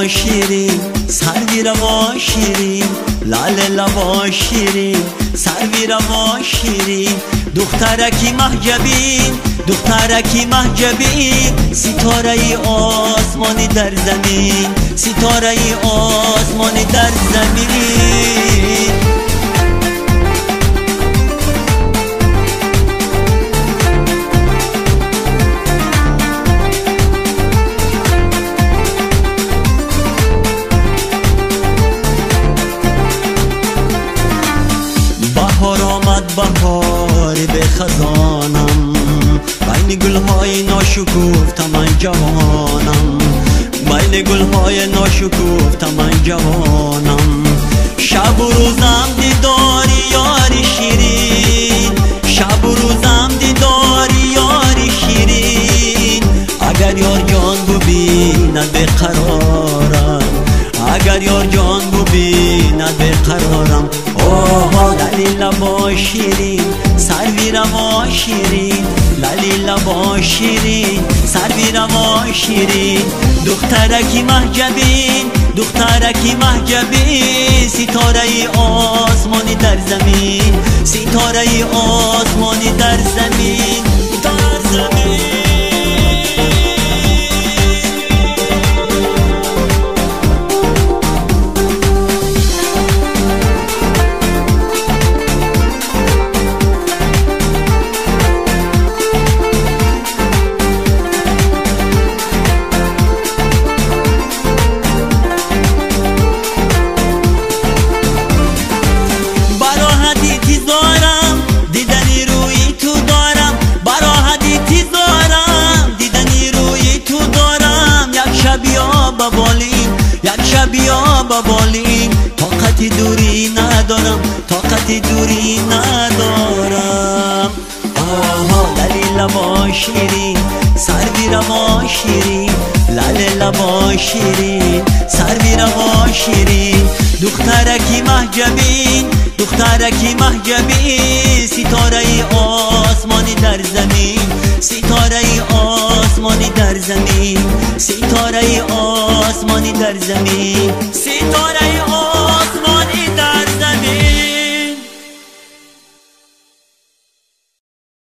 لبا شیرین، سروی روا شیرین، لاله لبا شیرین، سروی روا شیرین. دخترکی محجبین، دخترکی محجبین، ستاره ای آسمانی در زمین، ستاره ای آسمانی در زمین. بهار آمد بهار به خزانم، بین گلهای ناشکوفته من جوانم، بین گلهای ناشکوفته من جوانم. شب و روزم دیدار یار شیرین، شب و روزم دیدار یار شیرین. اگر یار جان ببیند به قرارم، اگر یار جان ببیند به قرارم. اوه لالی لبا شیرین، سروی روا شیرین، لالی لبا شیرین، سروی روا شیرین. دخترکی محجبین، دخترکی محجبین، ستاره ای آسمانی در زمین، ستاره ای آسمانی در زمین، در زمین. یک شب یا ببالین، طاقت دوری ندارم، طاقت دوری ندارم. آها لالی لبا شیرین، سروی روا شیرین، لاله لبا شیرین، سروی روا شیرین. دخترکی محجبین، دخترکی محجبین، ستاره ای آسمانی در زمین، ستاره ای آسمانی در زمین، ستاره ای آسمانی در زمین، ستاره ای